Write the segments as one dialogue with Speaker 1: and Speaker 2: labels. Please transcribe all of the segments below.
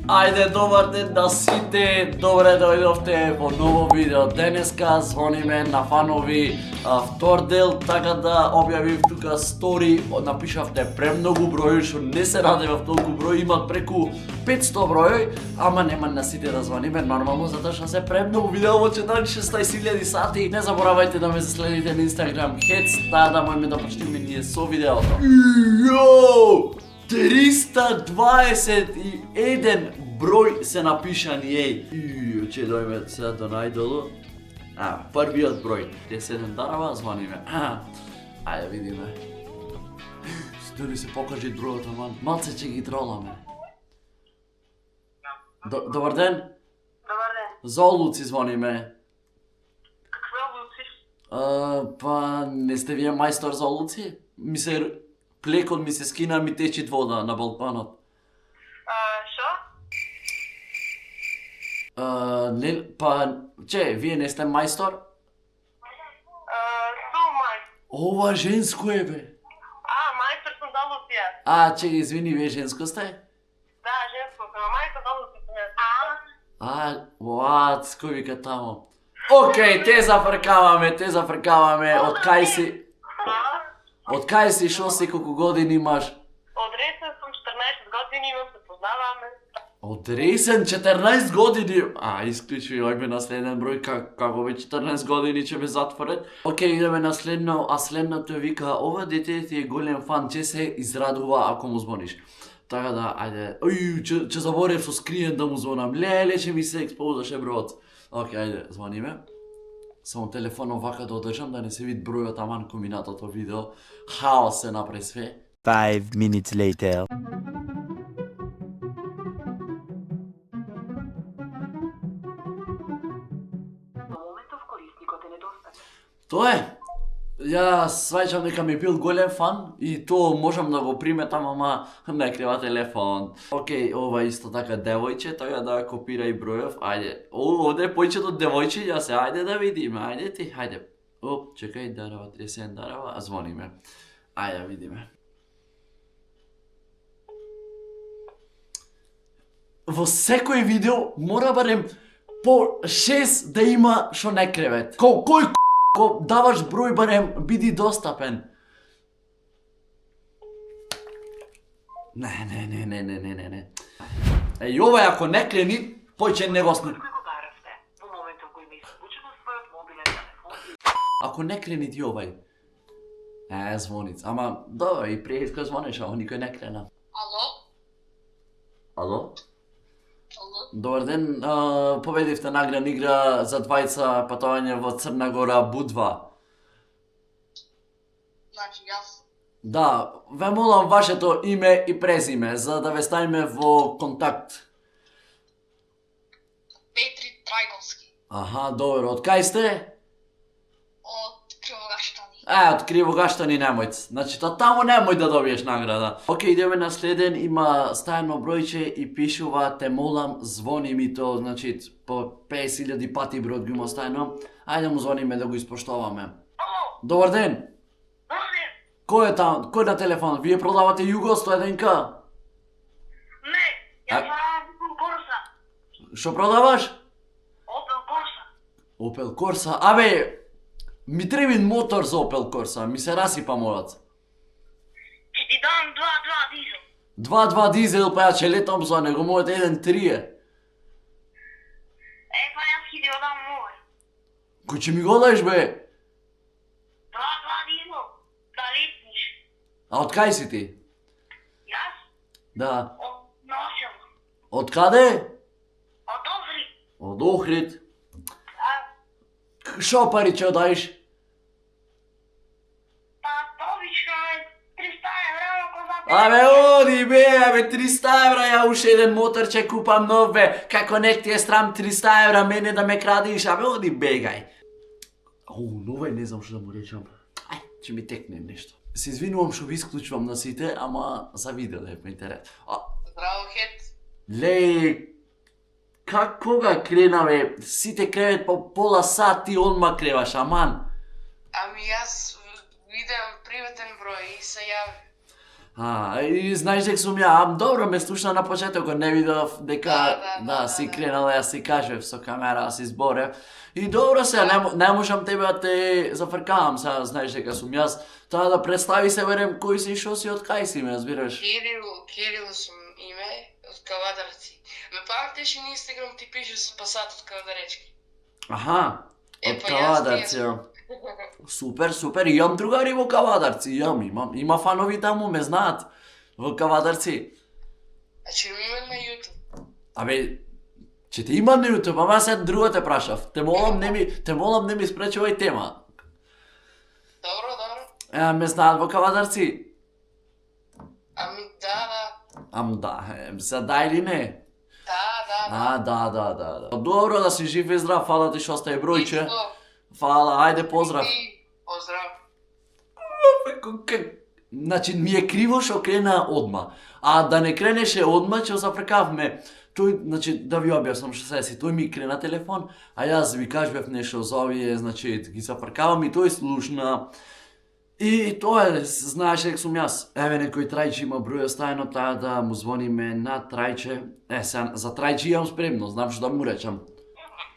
Speaker 1: Ајде, добар ден на сите, добре дојдовте во ново видео. Денеска звониме на фанови втор дел, така да објавив тука стори, напишавте премногу број, што не се радевав толку број, имат преку 500 број, ама нема на сите да звониме, нормално, затоа што се премногу видео во 16.000 сати. Не заборавајте да ме следите на Instagram Hec, да можеме да почнеме ние со видеото. Йоу! 321 број се напишани, еј. Че дојме сега до најдолу. Првиот број. 37 дарава, звониме. Ајде видиме. Дали се покажи бројот, аман. Малце ќе ги троламе. Добар ден.
Speaker 2: Добар ден.
Speaker 1: За Олуци звониме.
Speaker 2: Какви облуци?
Speaker 1: Па не сте вие мајстор за Олуци? Плекот ми се скина, ми течи вода на балконот.
Speaker 2: Шо?
Speaker 1: Вие не сте мајстор?
Speaker 2: Сум мај.
Speaker 1: Ова женско е, бе.
Speaker 2: Мајстор сум за Луција.
Speaker 1: Извини, вие женско сте?
Speaker 2: Да, женско сум, мајстор за Луција сум јас.
Speaker 1: Кој вика тамо? Океј, те зафркаваме, од кај си, шо си, колку години имаш?
Speaker 2: Од Ресен сум 14 години, имам се познаваме.
Speaker 1: Од Ресен 14 години? Исклучи, ојме на следен број, како бе 14 години ќе ме затворат. Океј, идеме на следно, а следното вика, ова дете ти е голем фан, ќе се израдува ако му звониш. Така да, ајде, ќе заборев со скриен да му звонам, леле, ќе ми се експозаше бројот. Океј, ајде, звониме. Само телефонот вака да одржам да не се вид бројот аман комбинатото видео. Хаос се напре све.
Speaker 3: 5 minutes later.
Speaker 2: До моментов корисникот е недостапен.
Speaker 1: Тоа е. Јас сваќам дека ми бил голем фан и тоа можам да го приметам, ама не крива телефон. Океј, ова исто така девојче, така да копира и бројов. Ајде, овде е појчето девојче, ја се, ајде да видиме, ајде ти, ајде. Чекај, дарава, 37 дарава, звониме. Ајде да видиме. Во секој видео мора барем по 6 да има што не кревет. Кој Ко даваш број барем, биди достапен. Не. Еј, ова ако не крени, појче не го сни.
Speaker 2: Кој го баравте? Во моментов кој ми исклучи на својот мобилен телефон.
Speaker 1: Ако не крени ти овај. Звониц. Ама, да, и пријатка звониш, ама никој не крена. Ало? Добар ден, победивте наградна игра за двајца патување во Црна Гора Будва.
Speaker 2: Значи, јас.
Speaker 1: Да, ве молам вашето име и презиме, за да ве ставиме во контакт.
Speaker 2: Петри Трајковски.
Speaker 1: Добро, од кај сте?
Speaker 2: Од Кривогаштани.
Speaker 1: Од Кривогаштани немојц. Значи, таму немој да добиеш награда. Океј, идеме на следен, има стајано бројче и пишува, те молам, звони ми то, значи, по 50.000 пати бројот ги има стајано. Ајде му звониме да го испоштоваме.
Speaker 2: Ало,
Speaker 1: Добар ден!
Speaker 2: добар ден.
Speaker 1: Кој е там? Кој на телефон? Вие продавате Југо 101К?
Speaker 2: Не, јас продавам Корса.
Speaker 1: Што продаваш?
Speaker 2: Опел Корса.
Speaker 1: Opel Corsa. Ми треби мотор за Opel Corsa, ми се расипа мојот.
Speaker 2: Ќе ти дам 2.2 дизел.
Speaker 1: 2.2 дизел, па ја ќе летам за него, мојот 1.3 е.
Speaker 2: Па јас ќе ти го дам мој.
Speaker 1: Кој ќе ми го дадеш, бе?
Speaker 2: 2.2 дизел. Да летниш.
Speaker 1: Од кај си ти?
Speaker 2: Јас?
Speaker 1: Да.
Speaker 2: Од Носел.
Speaker 1: Од каде?
Speaker 2: Од Охрид.
Speaker 1: Од Охрид. Шо пари ќе даеш?
Speaker 2: Па обично е 300 евра, ако за
Speaker 1: Оди бе, 300 евра, ја уште еден мотор ќе купам нов, бе. Како не ти е срам 300 евра мене да ме крадиш, оди бегај. Новај не знам што да му речам. Ќе ми текне нешто. Се извинувам што ви исклучувам на сите, ама за видео да е по интернет.
Speaker 2: Здраво, Хец.
Speaker 1: Леј, кога крена, бе? Сите кревет по пола сат, ти одма креваш, аман.
Speaker 2: Јас видам приветен број и се јави.
Speaker 1: И знаеш дека сум ја, добро ме слушна на почетокот, не видов дека си кренала, јас си кажев со камера, си зборев. И добро се, не можам тебе да те зафркавам, сега знаеш дека сум јас. Тоа да представи се, верем, кој си и шо си, од кај си ме, разбираш?
Speaker 4: Кирил сум име, од Кавадарци. Ме памтиш и на Инстаграм ти пише спасат од Кавадаречки.
Speaker 1: Аха, од
Speaker 4: па јас
Speaker 1: Кавадарци,
Speaker 4: тие
Speaker 1: ја. Супер, имам другари во Кавадарци, има фанови таму, ме знаат во Кавадарци.
Speaker 4: Значи ми има на YouTube.
Speaker 1: Абе, че те има на YouTube, ама се друго те прашав. Те молам не ми спречувај тема.
Speaker 4: Добро.
Speaker 1: Ме знаат во Кавадарци.
Speaker 4: Ами да.
Speaker 1: Се да или не?
Speaker 4: Да.
Speaker 1: Да. Добро да си жив и здрав, фала ти што остави бројче.
Speaker 4: Исто.
Speaker 1: Фала, ајде поздрав.
Speaker 4: И поздрав.
Speaker 1: Значи, ми е криво што крена одма. А да не кренеше одма, ќе зафркавме. Тој, значи, да ви објаснам што се си, тој ми крена телефон, а јас ви кажбев нешто за овие, значи, ги зафркавам и тој слушна. И тоа е, знаеш дека сум јас. Еве некој трајче има број оставено, таа да му звониме на трајче. Сега, за трајче имам спремно, знам што да му речам.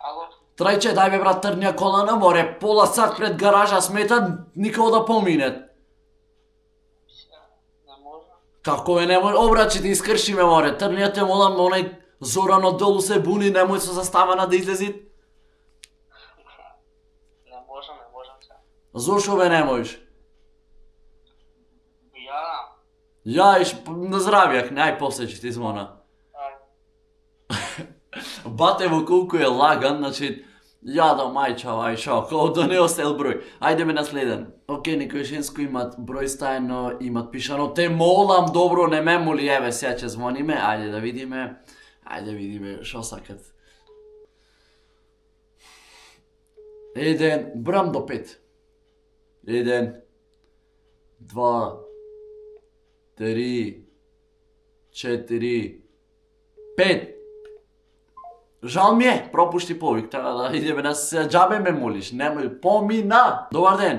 Speaker 4: Ало.
Speaker 1: Трајче, дај бе брат, трнја кола на море, пола сат пред гаража смета, никако да помине.
Speaker 4: Не може.
Speaker 1: Како е, не може, обрат ќе ти искршиме море, трнја те молам, онај Зоран оддолу се буни, немој со заставана да излези.
Speaker 4: Не може сега.
Speaker 1: Зошо бе не можеш?
Speaker 4: Ја.
Speaker 1: На здравјак, најпосле ќе ти звона. Бате во колку е лаган, значи, да мајча, ај шо, као да не остел број. Ајде ме на следен. Океј, некој женско имат број стајно, имат пишано, те молам, добро, не ме моли, еве, сега ќе звониме, ајде да видиме шо сакат. 1, брам до 5. 1, 2, 3, 4, 5. Жал ми е, пропушти повик, така да идеме да се џабе ме молиш, немој, помина! Добар ден!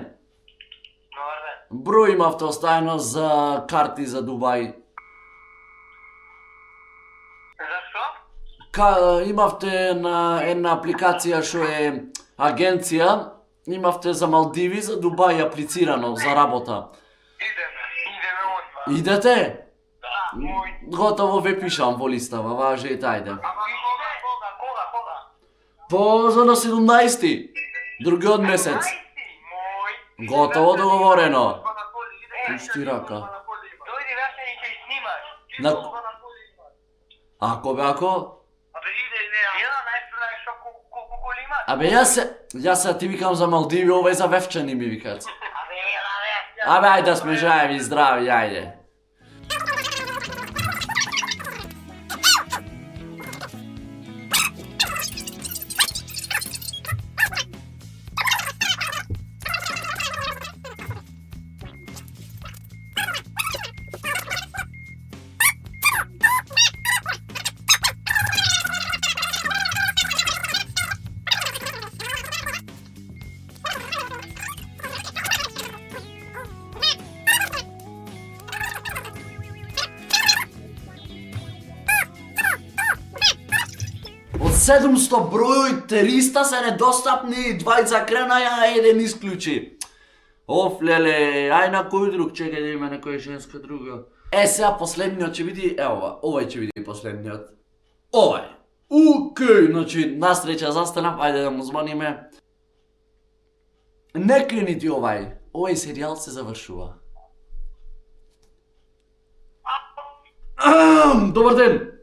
Speaker 2: Добар ден.
Speaker 1: Број имавте оставено за карти за Дубај.
Speaker 2: Зашо?
Speaker 1: Имавте на една апликација што е агенција, имавте за Малдиви, за Дубај аплицирано за работа.
Speaker 2: Идеме одма.
Speaker 1: Идете?
Speaker 2: Да, мој.
Speaker 1: Готово ве пишам во листава, важете, ајде.
Speaker 2: Ама кога?
Speaker 1: По за на 17-ти, другиот месец.
Speaker 2: Мој.
Speaker 1: Готово договорено. Пушти рака.
Speaker 2: Дојди веќе и ќе снимаш.
Speaker 1: На- Ако бе, ако?
Speaker 2: Абе иде, не, најпрво шо колку коли имаш?
Speaker 1: Абе, јас се ти викам за Малдиви, овај за Вевчани ми викаат.
Speaker 2: Абе,
Speaker 1: Абе, ајде да сме живи, здрави, ајде. Од 700 број, 300 се недостапни, 20 кренаја, еден исклучи. Оф, леле, ај на кој друг, чекај да има некоја женска друга. Сега последниот ќе биде, ева, овај ќе биде последниот. Овај. Океј, значи, насреќа застанав, ајде да му звониме. Не крени ти овај серијал се завршува. Добар ден!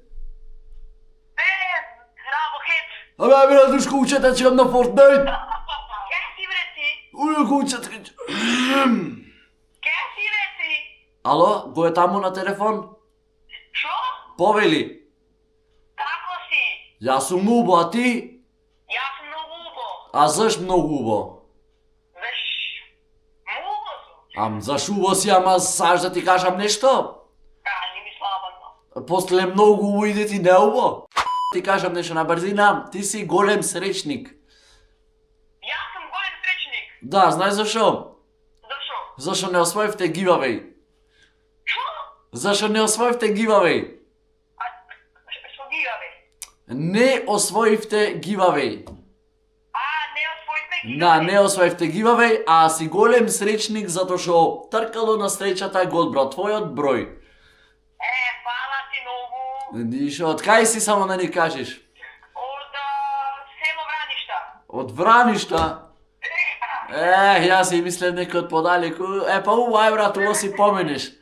Speaker 1: Абе, бе, дружко, учете, че имам на Fortnite!
Speaker 2: Ке си бре ти?
Speaker 1: Ујако учете,
Speaker 2: Ке си бре ти?
Speaker 1: Ало, го е таму на телефон?
Speaker 2: Шо?
Speaker 1: Повели,
Speaker 2: Како си?
Speaker 1: јас сум убо, а ти?
Speaker 2: Јас сум многу убо.
Speaker 1: А заш многу убо?
Speaker 2: Веш, многу сум.
Speaker 1: Заш убо си, ама саш да ти кажам нешто?
Speaker 2: Не ми слабано.
Speaker 1: После многу убо иде ти не убо? Ти кажам нешто на брзина, ти си голем сречник.
Speaker 2: Јас сум голем сречник.
Speaker 1: Да, знаеш зашо?
Speaker 2: Зашо?
Speaker 1: Зашо не освоивте giveaway.
Speaker 2: Шо?
Speaker 1: Зашо не освоивте giveaway?
Speaker 2: Што гиваме?
Speaker 1: Не освоивте giveaway.
Speaker 2: Не освоите
Speaker 1: Да, не освоивте giveaway, а си голем сречник затоа што тркало на среќата го одбра твојот број.
Speaker 2: Фала ти многу.
Speaker 1: Дишо, од кај си само да ни кажеш?
Speaker 2: Од село Враништа.
Speaker 1: Од Враништа? Јас си мислев некој од подалеку. Па ај брат, ово си поменеш.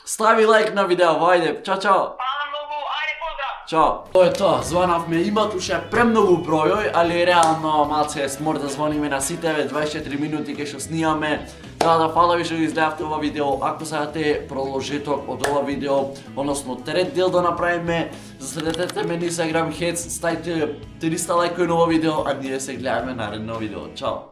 Speaker 1: Стави лайк на видео, ајде, чао чао.
Speaker 2: Фала многу, ајде поздрав.
Speaker 1: Чао. Тоа е тоа, званавме, има туше премногу бројој, али реално малце смор да звониме на сите, 24 минути кај што снимаме. Така да фала ви што ги изгледавте ова видео. Ако сакате продолжеток од ова видео, односно трет дел да направиме, заследете ме на Instagram Heads, ставите 300 лајкови на ова видео, а ние се гледаме наредно видео. Чао.